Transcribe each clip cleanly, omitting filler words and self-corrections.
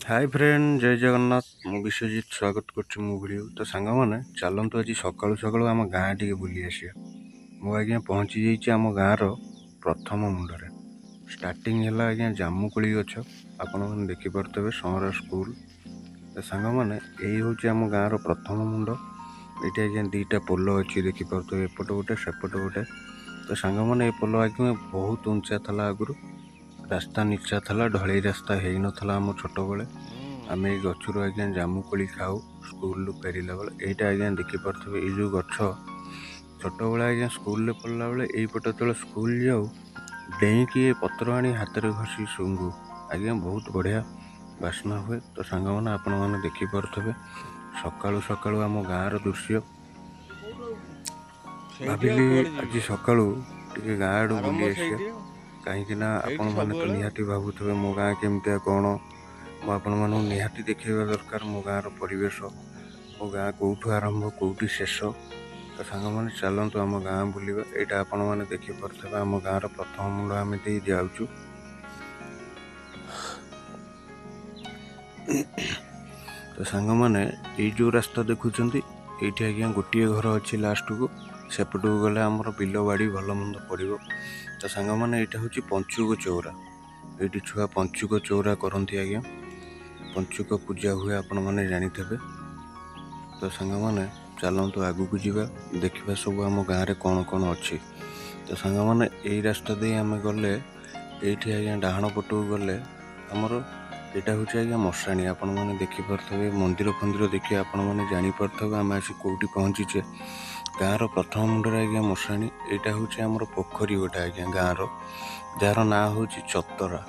Hi friend जय जगन्नाथ मु विश्वजीत स्वागत कर भिडियो तो सांग मैंने चलतु आज सकालू सकालू आम गाँ टे बुली आसिया मु आज्ञा पहुँची जाइए आम गाँव प्रथम मुंडे स्टार्टिंग है आज्ञा जामुकोली गछ आपण मैंने देखिपे सहर स्कूल तो सांग मैंने यही हूँ आम गाँव प्रथम मुंड ये आज्ञा दीटा पोल अच्छी देखिपे एपट गोटे सेपट गोटे तो सांग मैंने पोल आज्ञा बहुत उंचा था आगुरी रास्ता नीचा था ढलई रास्ता हो ना आम छोट बेले आम ये गचर आज्ञा जामुकोली खाऊ स्कूल फेरला बेले यहाँ आज्ञा देखिपे ये जो गछ छोट बेले आज्ञा स्कूल पढ़ला बेले यहीपटे जो स्कूल जाऊ डेईकी पत्र आनी हाथ में घसी शुंगु आज्ञा बहुत बढ़िया बास्ना हुए। तो सांग मैंने आपण मैंने देखिपे सकालू सकालू आम गाँव दृश्य भाविली आज सकालू टे गाँ आड़ बुली आसिया कहीं आपण मैंने तो निहाती भावुवे मो गाँ केमतिया कौन मुझे निहाती देखा दरकार मो गाँव परिवेश मो गाँ कौटू आरंभ कौटी शेष तो सांग मैंने चलतु आम गाँ बुलवा यहाँ आपण मैंने देखिपे आम गाँव प्रथम मुंड आम जाऊँ। तो सांग मैंने ये जो रास्ता देखुंत ये आज्ञा गोटे घर अच्छी लास्ट को सेपट को गले आमर बिल बाड़ी भल मंद पड़ो। तो सांग मैंने यहाँ हूँ पंचुक चौरा ये छुआ पंचुक चौरा करती आज्ञा पंचुक पूजा हुए आपण मैंने जानिथे। तो सांग मैंने चलतु आगू को जीवा देखा सब आम गाँव में कौन कौन अच्छी। तो सांग मैंने यही रास्ता दे आम गले ये आज्ञा डाण पट को गले आमर यहाँ हूँ आज्ञा मशाणी आपण मैंने देखिपे मंदिर फंदिर देखिए आपण मैंने जानीपे आम आसी कौटी पहुँचीचे गाँव प्रथम मुंडे आज्ञा मशाणी यहाँ हूँ आमर पोखरी गोटे आज्ञा गाँव जार ना हूँ चतरा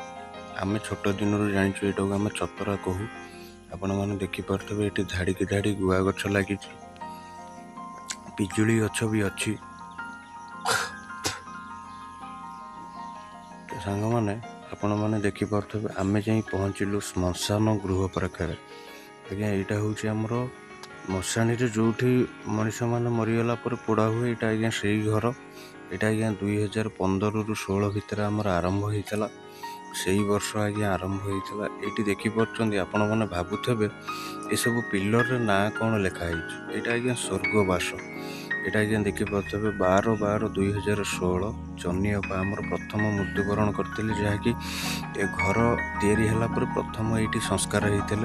आम छोट दिन जाचु यहाँ आम चतरा कहू आपण मैंने देखिपे ये झाड़ी की झाड़ी गुआ गछ लगी पिजुली गछ भी अच्छी। तो सांग मैंने आपण मैंने देखिपे आम जा पहुँचलु श्मशान गृह पाखे आज्ञा यहाँ हूँ आमर मशाणी जो मनीष मैंने मरीगला पोड़ा हुए यहाँ आज्ञा से घर यहाँ आज्ञा 2015 ରୁ 16 भितर आमर आरंभ होता से वर्ष आज्ञा आरंभ होता ये देखिपे आपण मैंने भावुवे ये सब पिलर ना कौन लिखाई यहाँ आज्ञा स्वर्गवास यहाँ आज्ञा देखिपे 12/12/2016 जनी अपा आमर प्रथम मृत्युवरण करते जहाँकि ए घर तैयारी है प्रथम ये संस्कार होते।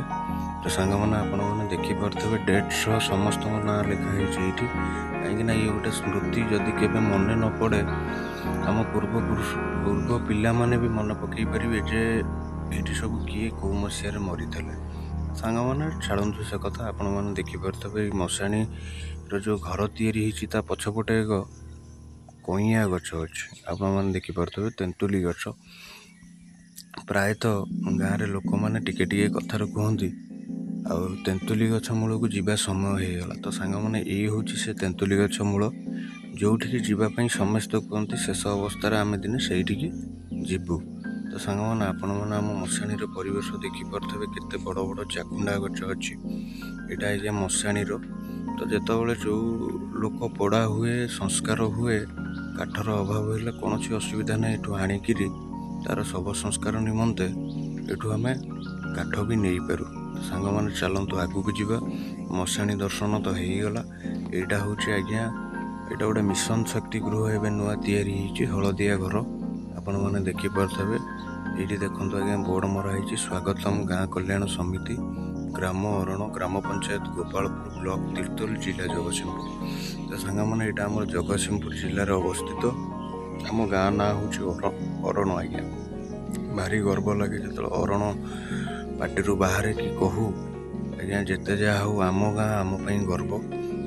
तो सांग मैंने आपण मैंने देखिपे डेट सह समस्त ना लिखाई कहीं ये गोटे स्मृति जदि के मन न पड़े आम पूर्व पिला माने भी मन पकई पारे जे ये सब किए कौ मसीह मरी थे। सांग मैंने छाड़ू से कथा आपण मैंने देखिपे मशाणी जो घर तैयारी होता पछपटे एक कईया गछ अच्छे आपण मैंने देखिपे तेंतुली गछ प्रायतः गाँव में लोक मैंने टिके कथार कहती आ तेंतुली गछ मूल को जीवा समय होगला। तो सांग मैंने ये हूँ से तेंतुली गछ मूल जो जीवाई समस्त कहते शेष अवस्था आम दिने से जीवु। तो सांग मैंने आपण मैंने आम मशाणी परिवेश देखिपे केते बड़ बड़ चाकुंडा गछ अच्छी यहाँ आज्ञा मशाणी। तो जितेबाला जो लोक पोड़ा हुए संस्कार हुए काठर अभाव है कौन असुविधा ना ये आणिकी तार शव संस्कार निमंते ये आम काठ भी नहीं पारू। तो सांग मैंने चलतु आगू को जीवा मशाणी दर्शन तो होगला यहाँ हूँ आज्ञा यहाँ गोटे मिशन शक्ति गृह एवं नुआ तैयारी हलदिया घर आपण मैंने देखिपे ये देखो आज्ञा बोर्ड मराई स्वागतम गाँ कल्याण समिति ग्राम अरण ग्राम पंचायत गोपालपुर ब्लॉक तीर्तोल जिला जगतसिंहपुर। तो सांग मैंने यहाँ आम जगतसिंहपुर जिले में अवस्थित आम गाँ ना हूँ अरण आज्ञा भारी गर्व लगे जो अरण पार्टी बाहर कि कहू आज्ञा जिते जहाँ हो आम गाँ आम गर्व।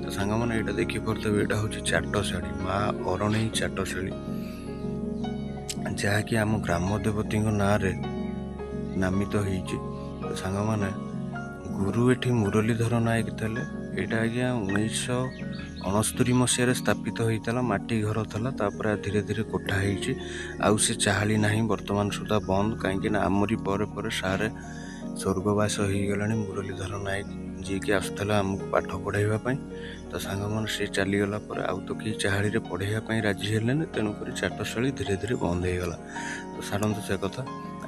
तो सांग मैंने यहाँ देखिपे यहाँ हूँ चाटशाड़ी माँ अरणी चाटशाड़ी जहाँकि आम ग्राम देवती ना रे नामित होती। तो सांग मैंने गुरु एठी मुरलीधर नायक थे यहाँ आज्ञा 1969 मसीह स्थापित होता माटी घर था धीरे धीरे कोठा आउ से चाहाली ना बर्तमान सुधा बंद कहीं आमरी पर सारे स्वर्गवास हो गला मुरलीधर नायक जी कि आसुला आमको पाठ पढ़ाइवाई। तो सांग मैंने से चलीगला आउ तो कि चाहाड़ी पढ़ाइवाई राजी हेले तेणुक चाटशाली धीरे धीरे बंद होगला। तो सारंतु से कथा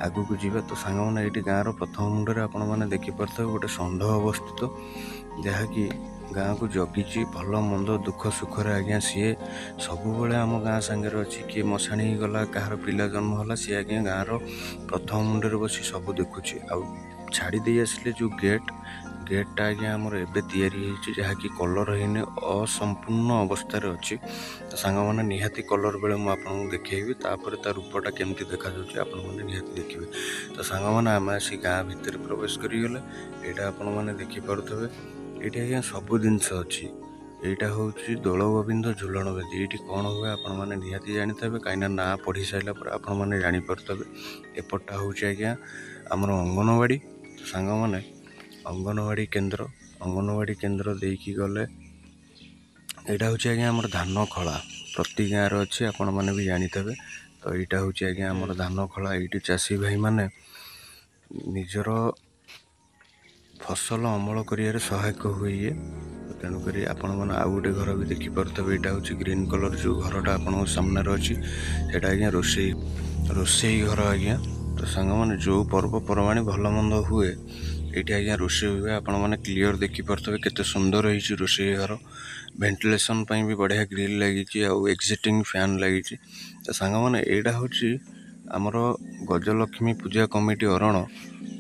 ଆଗକୁ ଯିବା। ତ ସାଙ୍ଗମାନେ ଏଇଠି ଗାଁର ପ୍ରଥମ ମୁଣ୍ଡରେ ଆପଣମାନେ ଦେଖିପାରୁଥିବେ ଗୋଟେ ଷଣ୍ଢ ଅବସ୍ଥିତ, ଯାହାକି ଗାଁକୁ ଜଗିଛି। ଭଲ ମନ୍ଦ ଦୁଃଖ ସୁଖରେ ଆଜ୍ଞା ସିଏ ସବୁବେଳେ ଆମ ଗାଁ ସାଙ୍ଗରେ ଅଛି। କିଏ ମଶାଣି ହେଇଗଲା, କାହାର ପିଲା ଜନ୍ମ ହେଲା, ସିଏ ଆଜ୍ଞା ଗାଁର ପ୍ରଥମ ମୁଣ୍ଡରେ ବସି ସବୁ ଦେଖୁଛି। ଆଉ ଛାଡ଼ି ଦେଇ ଆସିଲେ ଯେଉଁ ଗେଟ୍ଟା ଆଜ୍ଞା ଆମର ଏବେ ତିଆରି ହେଇଛି, ଯାହାକି କଲର୍ ହେଇନି, ଅସମ୍ପୂର୍ଣ୍ଣ ଅବସ୍ଥାରେ ଅଛି। ତ ସାଙ୍ଗମାନେ ନିହାତି କଲର୍ ବେଳେ ମୁଁ ଆପଣଙ୍କୁ ଦେଖେଇବି, ତାପରେ ତା ରୂପଟା କେମିତି ଦେଖାଯାଉଛି ଆପଣମାନେ ନିହାତି ଦେଖିବେ। ତ ସାଙ୍ଗମାନେ ଆମେ ଆସି ଗାଁ ଭିତରେ ପ୍ରବେଶ କରିଗଲେ। ଏଇଟା ଆପଣମାନେ ଦେଖିପାରୁଥିବେ, ଏଇଠି ଆଜ୍ଞା ସବୁ ଜିନିଷ ଅଛି। ଏଇଟା ହେଉଛି ଦୋଳଗୋବିନ୍ଦ ଝୁଲଣ ବେଦୀ। ଏଇଠି କ'ଣ ହୁଏ ଆପଣମାନେ ନିହାତି ଜାଣିଥିବେ, କାହିଁକିନା ନାଁ ପଢ଼ି ସାରିଲା ପରେ ଆପଣମାନେ ଜାଣିପାରୁଥିବେ। ଏପଟଟା ହେଉଛି ଆଜ୍ଞା ଆମର ଅଙ୍ଗନବାଡ଼ି। ସାଙ୍ଗମାନେ ଅଙ୍ଗନବାଡ଼ି କେନ୍ଦ୍ର ଦେଇକି ଗଲେ ଏଇଟା ହେଉଛି ଆଜ୍ଞା ଆମର ଧାନ ଖଳା। ପ୍ରତି ଗାଁରେ ଅଛି, ଆପଣମାନେ ବି ଜାଣିଥିବେ। ତ ଏଇଟା ହେଉଛି ଆଜ୍ଞା ଆମର ଧାନ ଖଳା। ଏଇଠି ଚାଷୀ ଭାଇମାନେ ନିଜର ଫସଲ ଅମଳ କରିବାରେ ସହାୟକ ହୁଏ ଇଏ। ତେଣୁକରି ଆପଣମାନେ ଆଉ ଗୋଟେ ଘର ବି ଦେଖିପାରୁଥିବେ। ଏଇଟା ହେଉଛି ଗ୍ରୀନ୍ କଲର୍ ଯେଉଁ ଘରଟା ଆପଣଙ୍କ ସାମ୍ନାରେ ଅଛି, ସେଇଟା ଆଜ୍ଞା ରୋଷେଇ ଘର ଆଜ୍ଞା। ତ ସାଙ୍ଗମାନେ ଯେଉଁ ପର୍ବପର୍ବାଣି ଭଲ ମନ୍ଦ ହୁଏ ଏଇଠି ଆଜ୍ଞା ରୋଷେଇ ହୁଏ। ଆପଣମାନେ କ୍ଲିଅର୍ ଦେଖିପାରୁଥିବେ କେତେ ସୁନ୍ଦର ହେଇଛି ରୋଷେଇ ଘର। ଭେଣ୍ଟିଲେସନ୍ ପାଇଁ ବି ବଢ଼ିଆ ଗ୍ରିଲ୍ ଲାଗିଛି, ଆଉ ଏକ୍ଜିଟିଂ ଫ୍ୟାନ୍ ଲାଗିଛି। ତ ସାଙ୍ଗମାନେ ଏଇଟା ହେଉଛି ଆମର ଗଜଲକ୍ଷ୍ମୀ ପୂଜା କମିଟି ଅରଣ।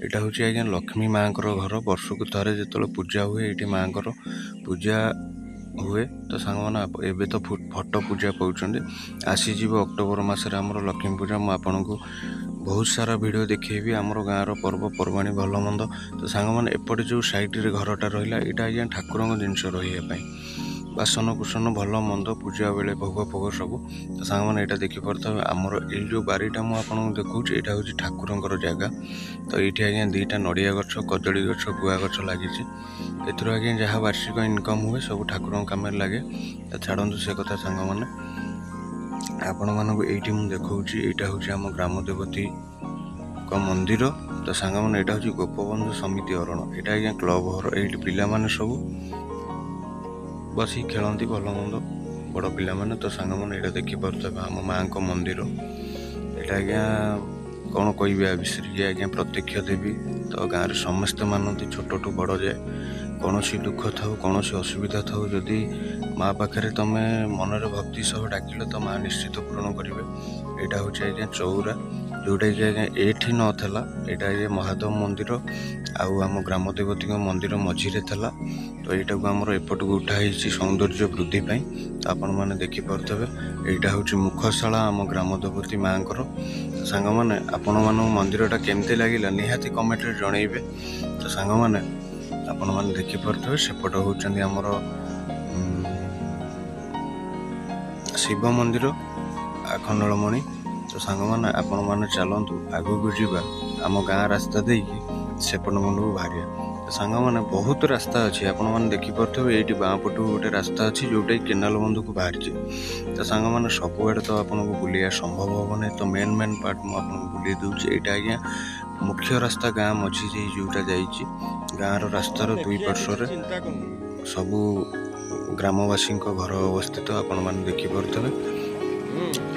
ଏଇଟା ହେଉଛି ଆଜ୍ଞା ଲକ୍ଷ୍ମୀ ମାଆଙ୍କର ଘର। ବର୍ଷକୁ ଥରେ ଯେତେବେଳେ ପୂଜା ହୁଏ ଏଇଠି ମାଆଙ୍କର ପୂଜା ହୁଏ। ତ ସାଙ୍ଗମାନେ ଏବେ ତ ଫଟୋ ପୂଜା ପାଉଛନ୍ତି, ଆସିଯିବ ଅକ୍ଟୋବର ମାସରେ ଆମର ଲକ୍ଷ୍ମୀ ପୂଜା। ମୁଁ ଆପଣଙ୍କୁ ବହୁତ ସାରା ଭିଡ଼ିଓ ଦେଖେଇବି ଆମର ଗାଁର ପର୍ବପର୍ବାଣି ଭଲ ମନ୍ଦ। ତ ସାଙ୍ଗମାନେ ଏପଟେ ଯେଉଁ ସାଇଡ଼ରେ ଘରଟା ରହିଲା, ଏଇଟା ଆଜ୍ଞା ଠାକୁରଙ୍କ ଜିନିଷ ରହିବା ପାଇଁ, ବାସନ କୁସନ ଭଲ ମନ୍ଦ ପୂଜା ବେଳେ ଭୋଗ ଫୋଗ ସବୁ। ତ ସାଙ୍ଗମାନେ ଏଇଟା ଦେଖିପାରୁଥିବେ ଆମର ଏଇ ଯେଉଁ ବାରିଟା ମୁଁ ଆପଣଙ୍କୁ ଦେଖାଉଛି, ଏଇଟା ହେଉଛି ଠାକୁରଙ୍କର ଜାଗା। ତ ଏଇଠି ଆଜ୍ଞା 2ଟା ନଡ଼ିଆ ଗଛ, କଦଳୀ ଗଛ, ଗୁଆ ଗଛ ଲାଗିଛି। ଏଥିରୁ ଆଜ୍ଞା ଯାହା ବାର୍ଷିକ ଇନକମ୍ ହୁଏ ସବୁ ଠାକୁରଙ୍କ କାମରେ ଲାଗେ। ତ ଛାଡ଼ନ୍ତୁ ସେ କଥା ସାଙ୍ଗମାନେ, ଆପଣମାନଙ୍କୁ ଏଇଠି ମୁଁ ଦେଖାଉଛି। ଏଇଟା ହେଉଛି ଆମ ଗ୍ରାମ ଦେବତୀଙ୍କ ମନ୍ଦିର। ତ ସାଙ୍ଗମାନେ ଏଇଟା ହେଉଛି ଗୋପବନ୍ଧୁ ସମିତି ଅରଣ। ଏଇଟା ଆଜ୍ଞା କ୍ଲବ୍ ଘର। ଏଇଠି ପିଲାମାନେ ସବୁ ବସିକି ଖେଳନ୍ତି ଭଲ ମନ୍ଦ, ବଡ଼ ପିଲାମାନେ। ତ ସାଙ୍ଗମାନେ ଏଇଟା ଦେଖିପାରୁଥିବେ ଆମ ମାଆଙ୍କ ମନ୍ଦିର। ଏଇଟା ଆଜ୍ଞା କ'ଣ କହିବି ଆ ବିଷୟରେ, ଇଏ ଆଜ୍ଞା ପ୍ରତ୍ୟକ୍ଷ ଦେବୀ। ତ ଗାଁରେ ସମସ୍ତେ ମାନନ୍ତି, ଛୋଟଠୁ ବଡ଼ ଯାଏ। କୌଣସି ଦୁଃଖ ଥାଉ, କୌଣସି ଅସୁବିଧା ଥାଉ, ଯଦି ମା ପାଖରେ ତମେ ମନରେ ଭକ୍ତି ସହ ଡାକିଲେ ତ ମା ନିଶ୍ଚିତ ପୂରଣ କରିବେ। ଏଇଟା ହେଉଛି ଆଜ୍ଞା ଚଉରା, ଯେଉଁଟାକି ଆଜ୍ଞା ଏଇଠି ନଥିଲା। ଏଇଟା ଆଜ୍ଞା ମହାଦେବ ମନ୍ଦିର ଆଉ ଆମ ଗ୍ରାମ ଦେବତୀଙ୍କ ମନ୍ଦିର ମଝିରେ ଥିଲା। ତ ଏଇଟାକୁ ଆମର ଏପଟକୁ ଉଠା ହେଇଛି ସୌନ୍ଦର୍ଯ୍ୟ ବୃଦ୍ଧି ପାଇଁ। ତ ଆପଣମାନେ ଦେଖିପାରୁଥିବେ ଏଇଟା ହେଉଛି ମୁଖଶାଳା ଆମ ଗ୍ରାମ ଦେବତୀ ମାଆଙ୍କର। ସାଙ୍ଗମାନେ ଆପଣମାନଙ୍କୁ ମନ୍ଦିରଟା କେମିତି ଲାଗିଲା ନିହାତି କମେଣ୍ଟରେ ଜଣେଇବେ। ତ ସାଙ୍ଗମାନେ ଆପଣମାନେ ଦେଖିପାରୁଥିବେ ସେପଟ ହେଉଛନ୍ତି ଆମର ଶିବ ମନ୍ଦିର ଆଖଣ୍ଡଳମଣି। ତ ସାଙ୍ଗମାନେ ଆପଣମାନେ ଚାଲନ୍ତୁ ଆଗକୁ ଯିବା, ଆମ ଗାଁ ରାସ୍ତା ଦେଇକି ସେପଟ ମୁଣ୍ଡକୁ ବାହାରିବା। ତ ସାଙ୍ଗମାନେ ବହୁତ ରାସ୍ତା ଅଛି, ଆପଣମାନେ ଦେଖିପାରୁଥିବେ। ଏଇଠି ବାଁ ପଟକୁ ଗୋଟେ ରାସ୍ତା ଅଛି ଯେଉଁଟାକି କେନାଲ ବନ୍ଧକୁ ବାହାରିଛି। ତ ସାଙ୍ଗମାନେ ସବୁଆଡ଼େ ତ ଆପଣଙ୍କୁ ବୁଲିବା ସମ୍ଭବ ହେବ ନାହିଁ, ତ ମେନ୍ ପାର୍ଟ ମୁଁ ଆପଣଙ୍କୁ ବୁଲେଇ ଦେଉଛି। ଏଇଟା ଆଜ୍ଞା ମୁଖ୍ୟ ରାସ୍ତା ଗାଁ ମଝିରେ ଯେଉଁଟା ଯାଇଛି। ଗାଁର ରାସ୍ତାର ଦୁଇ ପାର୍ଶ୍ୱରେ ସବୁ ଗ୍ରାମବାସୀଙ୍କ ଘର ଅବସ୍ଥିତ, ଆପଣମାନେ ଦେଖିପାରୁଥିବେ।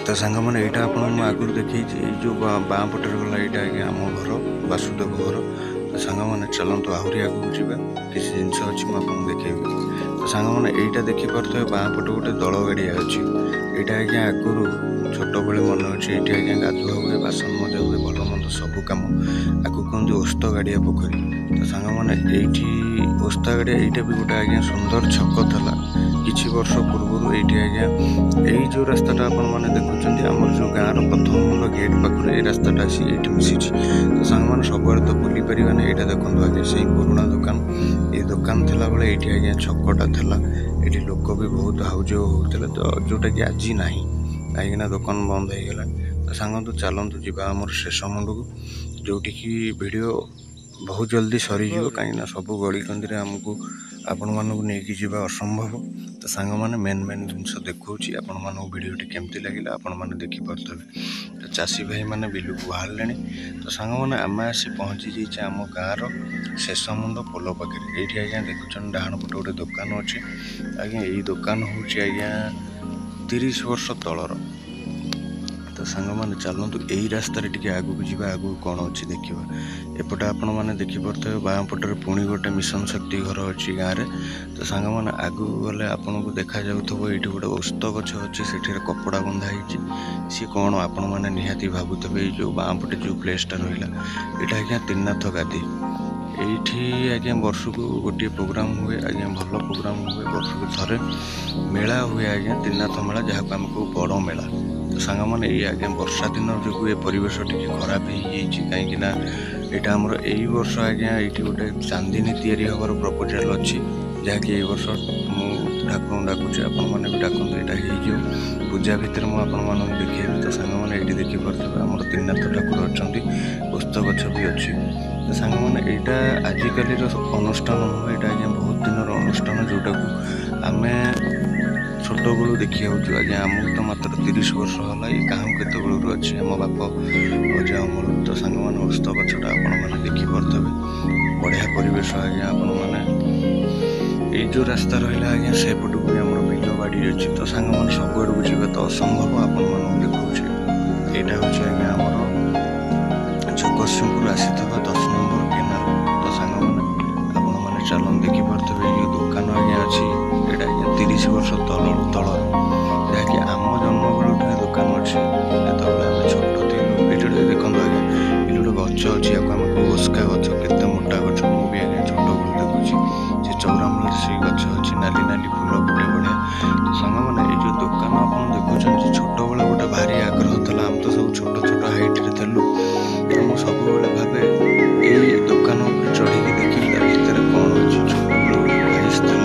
ତ ସାଙ୍ଗମାନେ ଏଇଟା ଆପଣଙ୍କୁ ମୁଁ ଆଗରୁ ଦେଖେଇଛି। ଏଇ ଯେଉଁ ବାଁ ପଟରେ ଗଲା ଏଇଟା ଆଜ୍ଞା ଆମ ଘର, ବାସୁଦେବ ଘର। ତ ସାଙ୍ଗମାନେ ଚାଲନ୍ତୁ ଆହୁରି ଆଗକୁ ଯିବା, କିଛି ଜିନିଷ ଅଛି ମୁଁ ଆପଣଙ୍କୁ ଦେଖେଇବି। ତ ସାଙ୍ଗମାନେ ଏଇଟା ଦେଖିପାରୁଥିବେ ବାଁ ପଟେ ଗୋଟେ ଦଳ ଗାଡ଼ିଆ ଅଛି। ଏଇଟା ଆଜ୍ଞା ଆଗରୁ ଛୋଟବେଳେ ମନେ ଅଛି, ଏଇଠି ଆଜ୍ଞା ଗାଧୁଆ ହୁଏ, ବାସନ ମଜା ହୁଏ, ଭଲ ମନ୍ଦ ସବୁ କାମ। ଆଗକୁ କୁହନ୍ତି ଓସ୍ତ ଗାଡ଼ିଆ ପୋଖରୀ। ତ ସାଙ୍ଗମାନେ ଏଇଠି ଓସ୍ତା ଗାଡ଼ିଆ, ଏଇଟା ବି ଗୋଟେ ଆଜ୍ଞା ସୁନ୍ଦର ଛକ ଥିଲା କିଛି ବର୍ଷ ପୂର୍ବରୁ। ଏଇଠି ଆଜ୍ଞା ଏଇ ଯେଉଁ ରାସ୍ତାଟା ଆପଣମାନେ ଦେଖୁଛନ୍ତି ଆମର ଯେଉଁ ଗାଁର ପ୍ରଥମ ମୁଣ୍ଡ ଗେଟ୍ ପାଖରୁ ଏଇ ରାସ୍ତାଟା ଆସି ଏଇଠି ମିଶିଛି। ତ ସାଙ୍ଗମାନେ ସବୁଆଡ଼େ ତ ବୁଲି ପାରିବାନି। ଏଇଟା ଦେଖନ୍ତୁ ଆଜ୍ଞା ସେଇ ପୁରୁଣା ଦୋକାନ। ଏଇ ଦୋକାନ ଥିଲାବେଳେ ଏଇଠି ଆଜ୍ଞା ଛକଟା ଥିଲା। ଏଇଠି ଲୋକ ବି ବହୁତ ହାଉଯାଉ ହେଉଥିଲେ, ତ ଯେଉଁଟାକି ଆଜି ନାହିଁ, କାହିଁକିନା ଦୋକାନ ବନ୍ଦ ହେଇଗଲାଣି। ତ ସାଙ୍ଗନ୍ତୁ ଚାଲନ୍ତୁ ଯିବା ଆମର ଶେଷ ମୁଣ୍ଡକୁ, ଯେଉଁଠିକି ଭିଡ଼ିଓ ବହୁତ ଜଲ୍ଦି ସରିଯିବ, କାହିଁକିନା ସବୁ ଗଳିକନ୍ଦିରେ ଆମକୁ ଆପଣମାନଙ୍କୁ ନେଇକି ଯିବା ଅସମ୍ଭବ। ତ ସାଙ୍ଗମାନେ ମେନ୍ ଜିନିଷ ଦେଖାଉଛି ଆପଣମାନଙ୍କୁ। ଭିଡ଼ିଓଟି କେମିତି ଲାଗିଲା ଆପଣମାନେ ଦେଖିପାରୁଥିବେ। ତ ଚାଷୀ ଭାଇମାନେ ବିଲକୁ ବାହାରିଲେଣି। ତ ସାଙ୍ଗମାନେ ଆମେ ଆସି ପହଞ୍ଚି ଯାଇଛେ ଆମ ଗାଁର ଶେଷ ମୁଣ୍ଡ ପୋଲ ପାଖରେ। ଏଇଠି ଆଜ୍ଞା ଦେଖୁଛନ୍ତି ଡାହାଣ ପଟେ ଗୋଟେ ଦୋକାନ ଅଛି। ଆଜ୍ଞା ଏଇ ଦୋକାନ ହେଉଛି ଆଜ୍ଞା 30 ବର୍ଷ ତଳର। ତ तो सांग मैंने चलतु यही रास्तार टे आगू जावा आगू कौन अच्छी देखा एपटे आपण मैंने देखिपे बाँ पटर पुणी गोटे मिशन शक्ति घर अच्छी गाँव में तो सांग मैंने आगू गले आपन को देखा जाऊे ये गोटे ओस्त गछ अच्छी से कपड़ा बंधाई सी कौन आपण मैंने निहाती भावुवे जो बाँ पटे जो प्लेसटा रहा यहाँ आज्ञा त्रिनाथ गादी ये आज्ञा वर्ष को गोटे प्रोग्राम हुए आज्ञा भल प्रोग्राम हुए वर्ष को थे मेला हुए आज्ञा त्रिनाथ मेला जहाँ को आम को बड़ मेला तो सांग मैंने ये आज्ञा वर्षा दिन जो ये परिवेश टी खराब हो कहीं यहाँ आमर यही वर्ष आज्ञा ये गोटे चांदनी तैयारी हबार प्रपोजाल अच्छी जहाँकि ये वर्ष ठाकुर डाकुचे आपण मैंने भी डाकतु यहाँ पूजा भितर मुझे देखी तो सांग मैंने ये देखिपे आम त्रिनाथ ठाकुर अच्छा ओस्त गछ भी अच्छी तो सांग मैंने यहाँ आजिकल अनुष्ठान नुह यहाँ आज्ञा बहुत दिन अनुष्ठान जोटा को आम छोट बलू देखी आज्ञा आमको तो मात्र 30 वर्ष है ये गाँव केत बलू अच्छी आम बाप अजा अमल तो सांग मैंने ओस्त गछटा आपण मैंने देखिपे बढ़िया परिवेश आज्ञा आपण मैंने जो रास्ता रहा आज्ञा सेपट को भी आम बिल बाड़ी अच्छी तो सांग मैंने सब आड़ को जावा तो असंभव आपण मानक देखा यहाँ हूँ आज्ञा आमर जगतसिंहपुर आसी 10 नंबर केनाल तो सांग मैंने आपण मैंने चलन देखिपे ये दुकान आज्ञा अच्छी यहाँ आज्ञा 30 वर्ष तल जहाँकि आम जन्म बेलू दुकान अच्छी जो आम छोट थी ये देखो आज्ञा ये गोटे गच अच्छी आम ओस्का गच के मोटा गच मुझे आज्ञा छोट बेलू देखुची से चौरामूल से गच अच्छी नाली नाली फुल फुटे बढ़िया तो सांग मैंने ये जो दुकान आप देखुं छोट बेले गोटे भारी आग्रह था आम तो सब छोट छोट हाइट रे थलु तो मुझे सब भावे ये दुकान चढ़ी देखी भितर कौन अच्छी छोट बेले गोटे ख्वाहिश था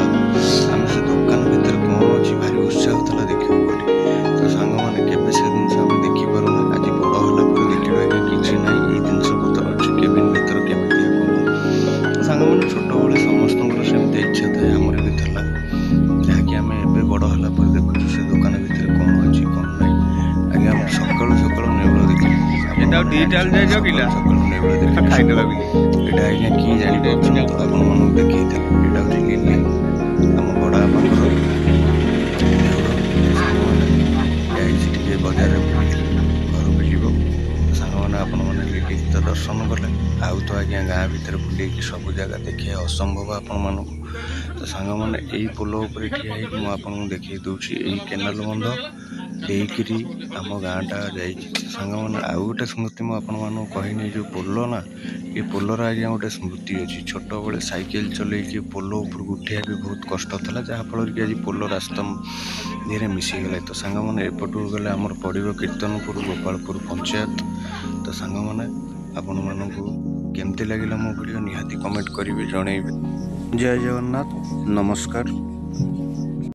आम से दुकान भितर कौन अच्छी भारी उत्साह था देखा तो सांग मैंने केवे से जिन आम देखिपार आज बड़ होला देखा कि ना ये जिनस पतर अच्छी केबिन भितर केमी कौन तो सांग मैंने छोट बेले समस्त सेमती इच्छा थाए आमर भी था जहाँकि आम ए बड़ होला देखु से दुकान भितर कौन अच्छी कौन ना आज्ञा सकालू सकालू नेउल देखी सकालू नेउल देखी यहाँ आज्ञा किए जापर तो आपण मन देखी यहाँ हूँ लिली आम बड़ा बापर टे बजार घर को जीव सांग मैंने आपण मैंने लिली तो दर्शन कले आउ तो आज्ञा गाँ भितर बुले सब जगह देखे असंभव आपण मानक तो सांग मैंने यही पोल उपर ठिया मुझे देखी दूसरी यही केनाल बंध देकरी आम गाँटा जा सांग मैंने आउ गोटे स्मृति मुझे कहनी जो पोल ना ये पोलर आज्ञा गोटे स्मृति अच्छी छोट बड़े साइकेल चलैकी पोल उपरको उठा भी बहुत कष्ट था जहाँफल कि आज पोल रास्ता धीरे मिसीगला तो सांग मैंने एपटू गले आमर पड़ो कीर्तनपुर गोपालपुर पंचायत तो सांग मैंने आपण मानक केमती लगिला मो वीडियो निहाती कमेंट करेंगे जनइबे। जय जगन्नाथ नमस्कार।